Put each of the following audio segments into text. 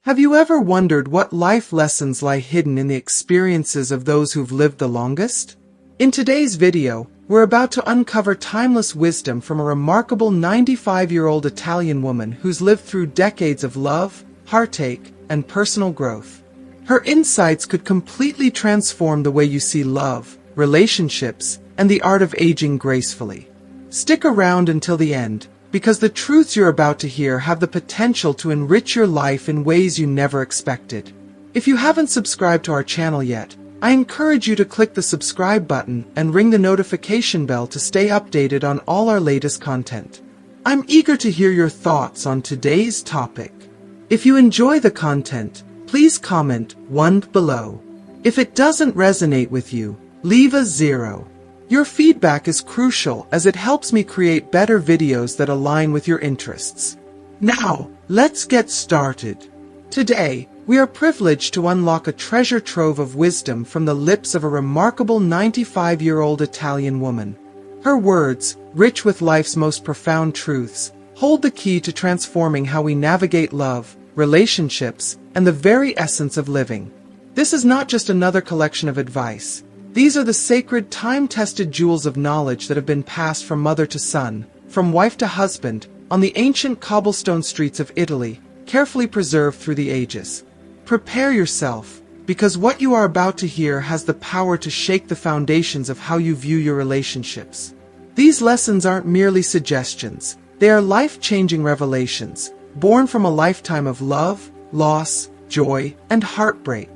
Have you ever wondered what life lessons lie hidden in the experiences of those who've lived the longest? In today's video, we're about to uncover timeless wisdom from a remarkable 95-year-old Italian woman who's lived through decades of love, heartache, and personal growth. Her insights could completely transform the way you see love, relationships, and the art of aging gracefully. Stick around until the end, because the truths you're about to hear have the potential to enrich your life in ways you never expected. If you haven't subscribed to our channel yet, I encourage you to click the subscribe button and ring the notification bell to stay updated on all our latest content. I'm eager to hear your thoughts on today's topic. If you enjoy the content, please comment 1 below. If it doesn't resonate with you, leave a 0. Your feedback is crucial as it helps me create better videos that align with your interests. Now, let's get started. Today, we are privileged to unlock a treasure trove of wisdom from the lips of a remarkable 95-year-old Italian woman. Her words, rich with life's most profound truths, hold the key to transforming how we navigate love, relationships, and the very essence of living. This is not just another collection of advice. These are the sacred, time-tested jewels of knowledge that have been passed from mother to son, from wife to husband, on the ancient cobblestone streets of Italy, carefully preserved through the ages. Prepare yourself, because what you are about to hear has the power to shake the foundations of how you view your relationships. These lessons aren't merely suggestions. They are life-changing revelations, born from a lifetime of love, loss, joy, and heartbreak.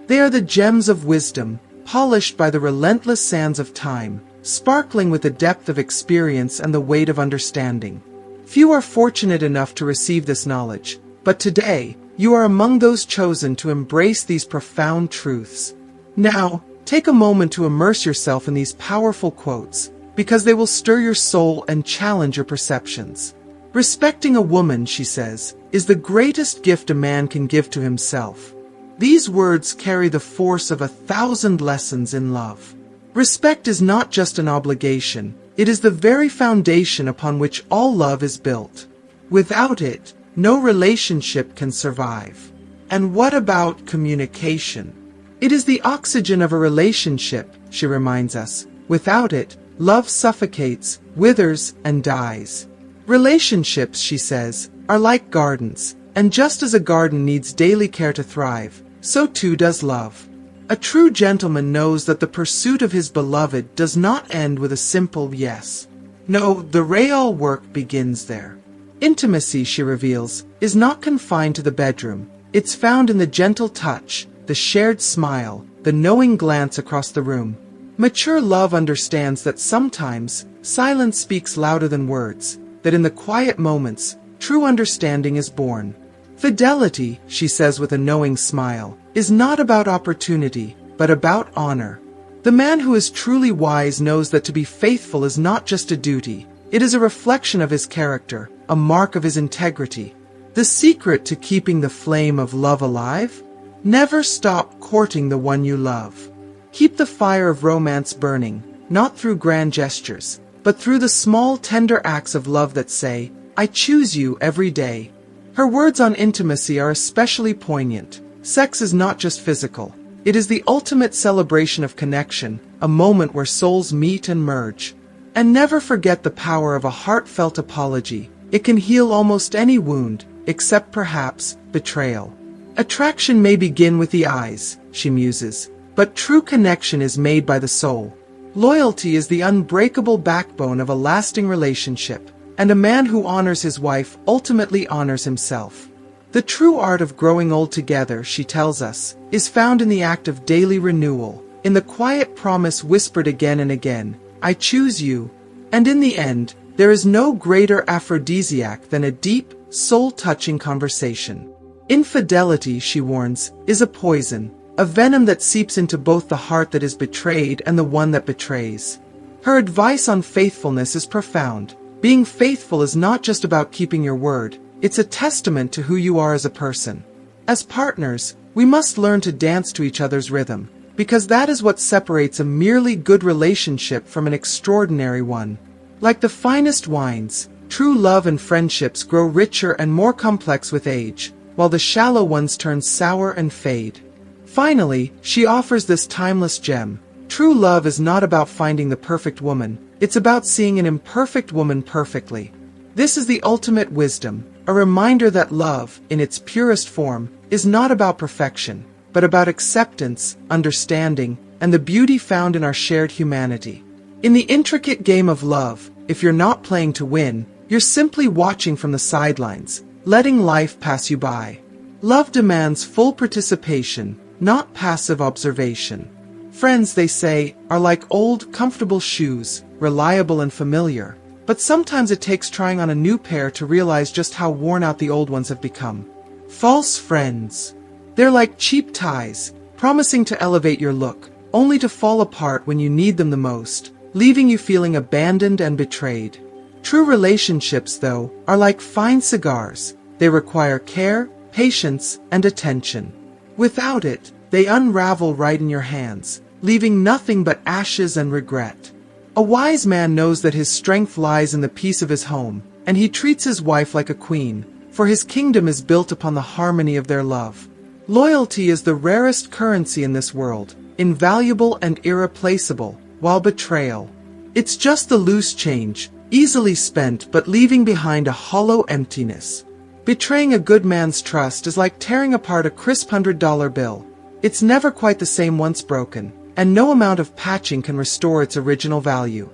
They are the gems of wisdom, polished by the relentless sands of time, sparkling with the depth of experience and the weight of understanding. Few are fortunate enough to receive this knowledge, but today, you are among those chosen to embrace these profound truths. Now, take a moment to immerse yourself in these powerful quotes, because they will stir your soul and challenge your perceptions. Respecting a woman, she says, is the greatest gift a man can give to himself. These words carry the force of 1,000 lessons in love. Respect is not just an obligation, it is the very foundation upon which all love is built. Without it, no relationship can survive. And what about communication? It is the oxygen of a relationship, she reminds us. Without it, love suffocates, withers, and dies. Relationships, she says, are like gardens, and just as a garden needs daily care to thrive, so too does love. A true gentleman knows that the pursuit of his beloved does not end with a simple yes. No, the real work begins there. Intimacy, she reveals, is not confined to the bedroom. It's found in the gentle touch, the shared smile, the knowing glance across the room. Mature love understands that sometimes, silence speaks louder than words, that in the quiet moments, true understanding is born. Fidelity, she says with a knowing smile, is not about opportunity, but about honor. The man who is truly wise knows that to be faithful is not just a duty, it is a reflection of his character, a mark of his integrity. The secret to keeping the flame of love alive? Never stop courting the one you love. Keep the fire of romance burning, not through grand gestures, but through the small, tender acts of love that say, "I choose you every day." Her words on intimacy are especially poignant. Sex is not just physical. It is the ultimate celebration of connection, a moment where souls meet and merge. And never forget the power of a heartfelt apology. It can heal almost any wound, except perhaps betrayal. Attraction may begin with the eyes, she muses, but true connection is made by the soul. Loyalty is the unbreakable backbone of a lasting relationship. And a man who honors his wife ultimately honors himself. The true art of growing old together, she tells us, is found in the act of daily renewal, in the quiet promise whispered again and again, "I choose you." And in the end, there is no greater aphrodisiac than a deep, soul-touching conversation. Infidelity, she warns, is a poison, a venom that seeps into both the heart that is betrayed and the one that betrays. Her advice on faithfulness is profound. Being faithful is not just about keeping your word, it's a testament to who you are as a person. As partners, we must learn to dance to each other's rhythm, because that is what separates a merely good relationship from an extraordinary one. Like the finest wines, true love and friendships grow richer and more complex with age. while the shallow ones turn sour and fade. Finally, she offers this timeless gem. True love is not about finding the perfect woman, it's about seeing an imperfect woman perfectly. This is the ultimate wisdom, a reminder that love, in its purest form, is not about perfection, but about acceptance, understanding, and the beauty found in our shared humanity. In the intricate game of love, if you're not playing to win, you're simply watching from the sidelines, letting life pass you by. Love demands full participation, not passive observation. Friends, they say, are like old, comfortable shoes, reliable and familiar. But sometimes it takes trying on a new pair to realize just how worn out the old ones have become. False friends. They're like cheap ties, promising to elevate your look, only to fall apart when you need them the most, leaving you feeling abandoned and betrayed. True relationships, though, are like fine cigars. They require care, patience, and attention. Without it, they unravel right in your hands, leaving nothing but ashes and regret. A wise man knows that his strength lies in the peace of his home, and he treats his wife like a queen, for his kingdom is built upon the harmony of their love. Loyalty is the rarest currency in this world, invaluable and irreplaceable, while betrayal, it's just the loose change, easily spent but leaving behind a hollow emptiness. Betraying a good man's trust is like tearing apart a crisp $100 bill. It's never quite the same once broken, and no amount of patching can restore its original value.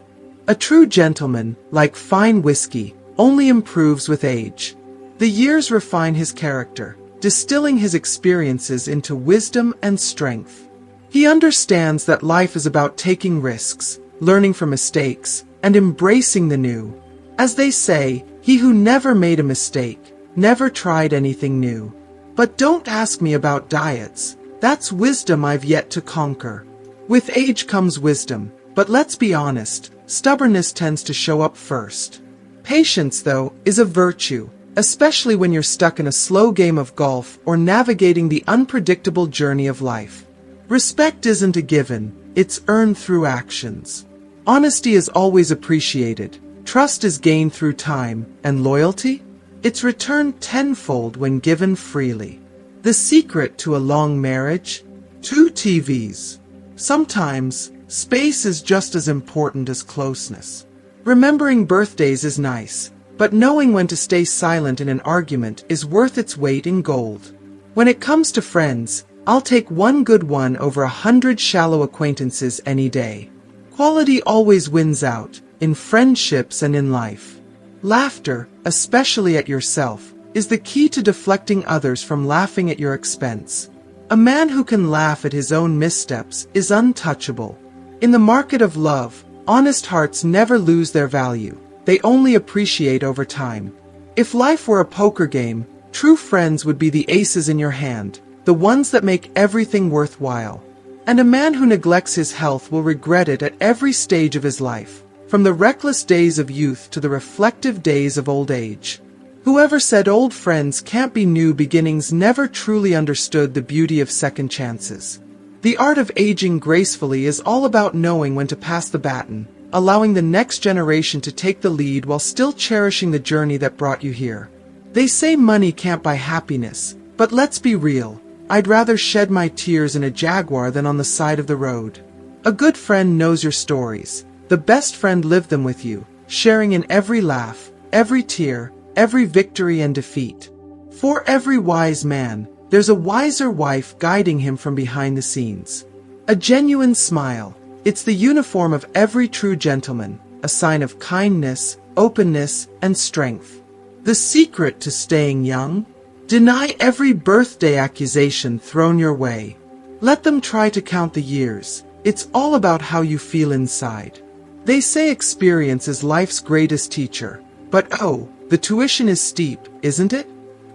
A true gentleman, like fine whiskey, only improves with age. The years refine his character, distilling his experiences into wisdom and strength. He understands that life is about taking risks, learning from mistakes, and embracing the new. As they say, he who never made a mistake, never tried anything new. But don't ask me about diets. That's wisdom I've yet to conquer. With age comes wisdom, but let's be honest, stubbornness tends to show up first. Patience, though, is a virtue, especially when you're stuck in a slow game of golf or navigating the unpredictable journey of life. Respect isn't a given, it's earned through actions. Honesty is always appreciated, trust is gained through time, and loyalty? It's returned tenfold when given freely. The secret to a long marriage? 2 TVs. Sometimes, space is just as important as closeness. Remembering birthdays is nice, but knowing when to stay silent in an argument is worth its weight in gold. When it comes to friends, I'll take one good one over 100 shallow acquaintances any day. Quality always wins out, in friendships and in life. Laughter, especially at yourself, is the key to deflecting others from laughing at your expense. A man who can laugh at his own missteps is untouchable. In the market of love, honest hearts never lose their value. They only appreciate over time. If life were a poker game, true friends would be the aces in your hand, the ones that make everything worthwhile. And a man who neglects his health will regret it at every stage of his life, from the reckless days of youth to the reflective days of old age. Whoever said old friends can't be new beginnings never truly understood the beauty of second chances. The art of aging gracefully is all about knowing when to pass the baton, allowing the next generation to take the lead while still cherishing the journey that brought you here. They say money can't buy happiness, but let's be real. I'd rather shed my tears in a Jaguar than on the side of the road. A good friend knows your stories. The best friend lived them with you, sharing in every laugh, every tear, every victory and defeat. For every wise man, there's a wiser wife guiding him from behind the scenes. A genuine smile. It's the uniform of every true gentleman, a sign of kindness, openness, and strength. The secret to staying young? Deny every birthday accusation thrown your way. Let them try to count the years. It's all about how you feel inside. They say experience is life's greatest teacher. But oh, the tuition is steep, isn't it?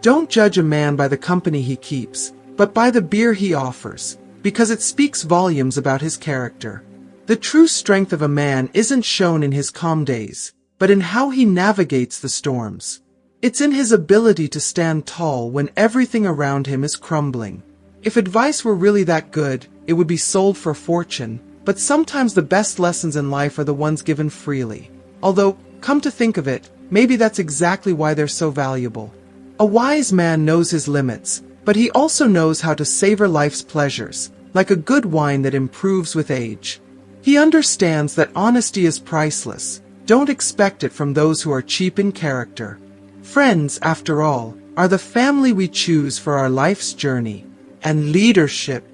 Don't judge a man by the company he keeps, but by the beer he offers, because it speaks volumes about his character. The true strength of a man isn't shown in his calm days, but in how he navigates the storms. It's in his ability to stand tall when everything around him is crumbling. If advice were really that good, it would be sold for a fortune, but sometimes the best lessons in life are the ones given freely. Although, come to think of it, maybe that's exactly why they're so valuable. A wise man knows his limits, but he also knows how to savor life's pleasures, like a good wine that improves with age. He understands that honesty is priceless. Don't expect it from those who are cheap in character. Friends, after all, are the family we choose for our life's journey. And leadership.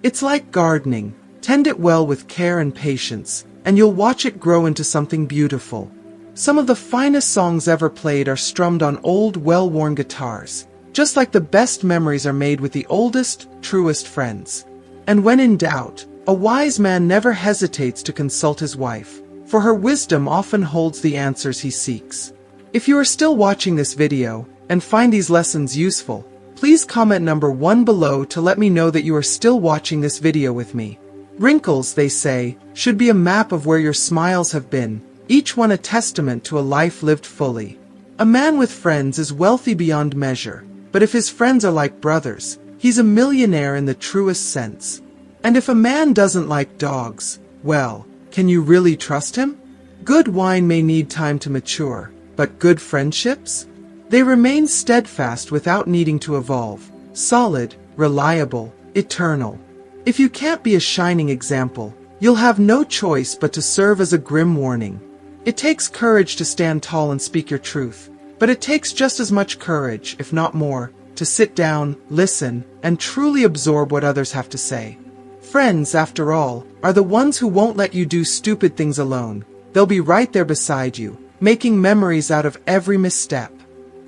It's like gardening. Tend it well with care and patience, and you'll watch it grow into something beautiful. Some of the finest songs ever played are strummed on old, well-worn guitars, just like the best memories are made with the oldest, truest friends. And when in doubt, a wise man never hesitates to consult his wife, for her wisdom often holds the answers he seeks. If you are still watching this video and find these lessons useful, please comment number 1 below to let me know that you are still watching this video with me. Wrinkles, they say, should be a map of where your smiles have been, each one a testament to a life lived fully. A man with friends is wealthy beyond measure, but if his friends are like brothers, he's a millionaire in the truest sense. And if a man doesn't like dogs, well, can you really trust him? Good wine may need time to mature, but good friendships? They remain steadfast without needing to evolve, solid, reliable, eternal. If you can't be a shining example, you'll have no choice but to serve as a grim warning. It takes courage to stand tall and speak your truth, but it takes just as much courage, if not more, to sit down, listen, and truly absorb what others have to say. Friends, after all, are the ones who won't let you do stupid things alone. They'll be right there beside you, making memories out of every misstep.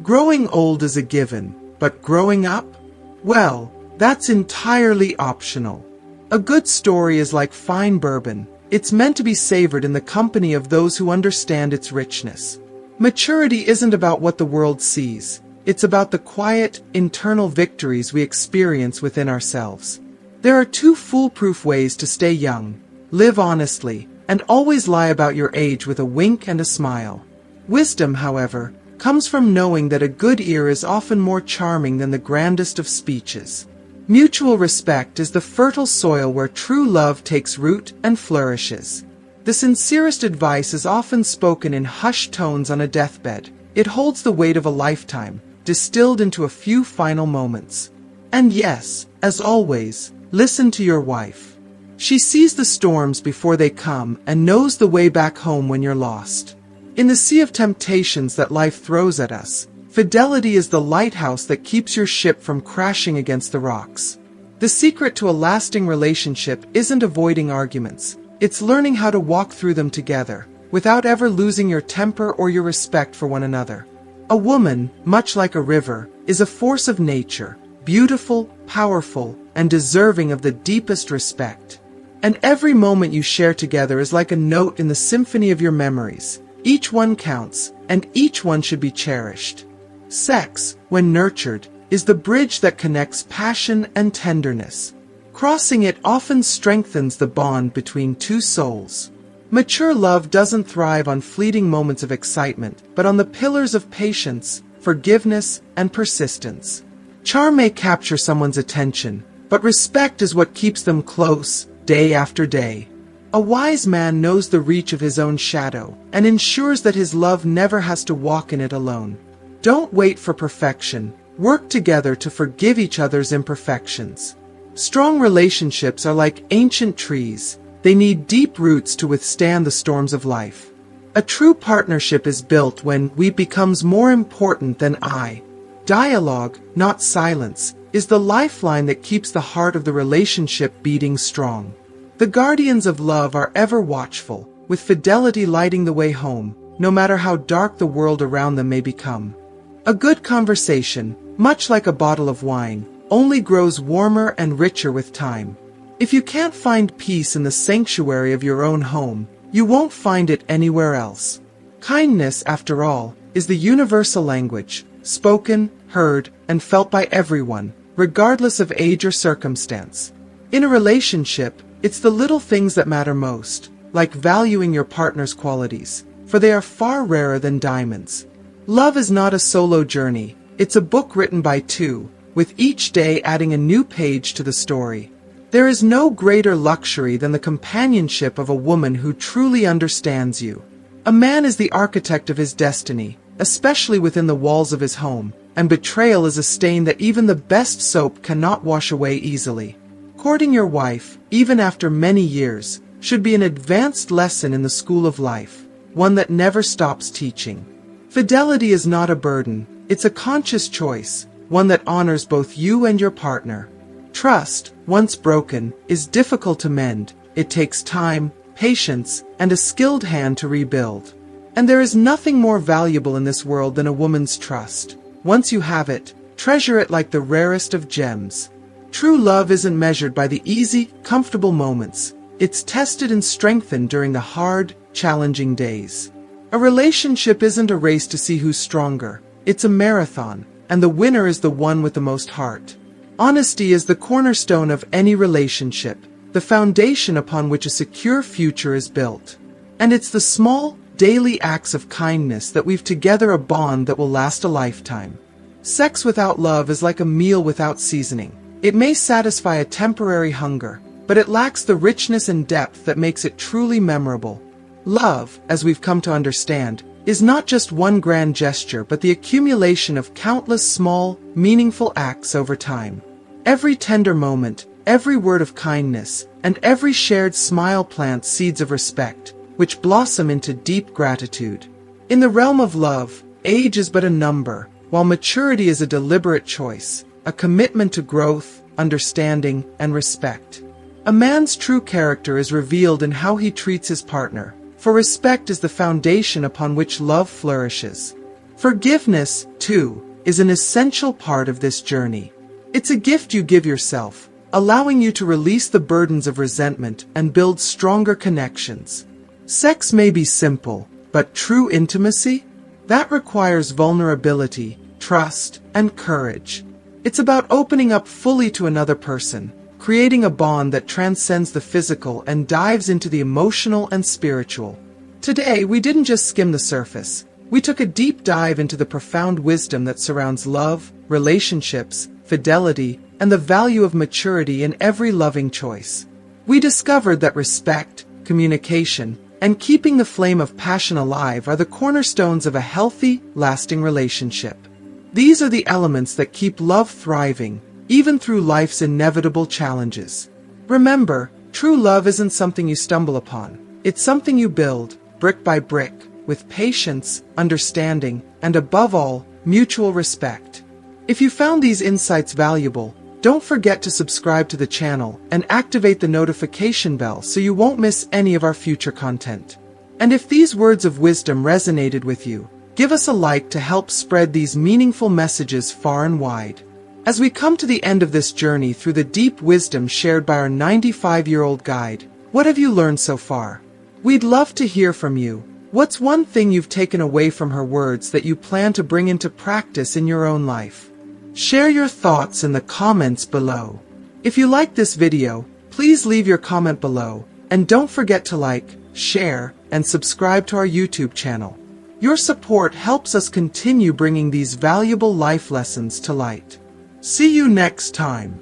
Growing old is a given, but growing up? Well, that's entirely optional. A good story is like fine bourbon. It's meant to be savored in the company of those who understand its richness. Maturity isn't about what the world sees. It's about the quiet, internal victories we experience within ourselves. There are 2 foolproof ways to stay young. Live honestly, and always lie about your age with a wink and a smile. Wisdom, however, comes from knowing that a good ear is often more charming than the grandest of speeches. Mutual respect is the fertile soil where true love takes root and flourishes. The sincerest advice is often spoken in hushed tones on a deathbed. It holds the weight of a lifetime, distilled into a few final moments. And yes, as always, listen to your wife. She sees the storms before they come and knows the way back home when you're lost. In the sea of temptations that life throws at us, fidelity is the lighthouse that keeps your ship from crashing against the rocks. The secret to a lasting relationship isn't avoiding arguments. It's learning how to walk through them together, without ever losing your temper or your respect for one another. A woman, much like a river, is a force of nature, beautiful, powerful, and deserving of the deepest respect. And every moment you share together is like a note in the symphony of your memories. Each one counts, and each one should be cherished. Sex, when nurtured, is the bridge that connects passion and tenderness. Crossing it often strengthens the bond between 2 souls. Mature love doesn't thrive on fleeting moments of excitement, but on the pillars of patience, forgiveness, and persistence. Charm may capture someone's attention, but respect is what keeps them close, day after day. A wise man knows the reach of his own shadow, and ensures that his love never has to walk in it alone. Don't wait for perfection. Work together to forgive each other's imperfections. Strong relationships are like ancient trees. They need deep roots to withstand the storms of life. A true partnership is built when we becomes more important than I. Dialogue, not silence, is the lifeline that keeps the heart of the relationship beating strong. The guardians of love are ever watchful, with fidelity lighting the way home, no matter how dark the world around them may become. A good conversation, much like a bottle of wine, only grows warmer and richer with time. If you can't find peace in the sanctuary of your own home, you won't find it anywhere else. Kindness, after all, is the universal language, spoken, heard, and felt by everyone, regardless of age or circumstance. In a relationship, it's the little things that matter most, like valuing your partner's qualities, for they are far rarer than diamonds. Love is not a solo journey, it's a book written by 2, with each day adding a new page to the story. There is no greater luxury than the companionship of a woman who truly understands you. A man is the architect of his destiny, especially within the walls of his home, and betrayal is a stain that even the best soap cannot wash away easily. Courting your wife, even after many years, should be an advanced lesson in the school of life, one that never stops teaching. Fidelity is not a burden, it's a conscious choice, one that honors both you and your partner. Trust, once broken, is difficult to mend. It takes time, patience, and a skilled hand to rebuild. And there is nothing more valuable in this world than a woman's trust. Once you have it, treasure it like the rarest of gems. True love isn't measured by the easy, comfortable moments. It's tested and strengthened during the hard, challenging days. A relationship isn't a race to see who's stronger. It's a marathon, and the winner is the one with the most heart. Honesty is the cornerstone of any relationship, the foundation upon which a secure future is built. And it's the small, daily acts of kindness that weave together a bond that will last a lifetime. Sex without love is like a meal without seasoning. It may satisfy a temporary hunger, but it lacks the richness and depth that makes it truly memorable. Love, as we've come to understand, is not just one grand gesture but the accumulation of countless small, meaningful acts over time. Every tender moment, every word of kindness, and every shared smile plants seeds of respect, which blossom into deep gratitude. In the realm of love, age is but a number, while maturity is a deliberate choice, a commitment to growth, understanding, and respect. A man's true character is revealed in how he treats his partner, for respect is the foundation upon which love flourishes. Forgiveness, too, is an essential part of this journey. It's a gift you give yourself, allowing you to release the burdens of resentment and build stronger connections. Sex may be simple, but true intimacy? That requires vulnerability, trust, and courage. It's about opening up fully to another person, creating a bond that transcends the physical and dives into the emotional and spiritual. Today, we didn't just skim the surface. We took a deep dive into the profound wisdom that surrounds love, relationships, fidelity, and the value of maturity in every loving choice. We discovered that respect, communication, and keeping the flame of passion alive are the cornerstones of a healthy, lasting relationship. These are the elements that keep love thriving, even through life's inevitable challenges. Remember, true love isn't something you stumble upon. It's something you build, brick by brick, with patience, understanding, and above all, mutual respect. If you found these insights valuable, don't forget to subscribe to the channel and activate the notification bell so you won't miss any of our future content. And if these words of wisdom resonated with you, give us a like to help spread these meaningful messages far and wide. As we come to the end of this journey through the deep wisdom shared by our 95-year-old guide, what have you learned so far? We'd love to hear from you. What's one thing you've taken away from her words that you plan to bring into practice in your own life? Share your thoughts in the comments below. If you liked this video, please leave your comment below, and don't forget to like, share, and subscribe to our YouTube channel. Your support helps us continue bringing these valuable life lessons to light. See you next time.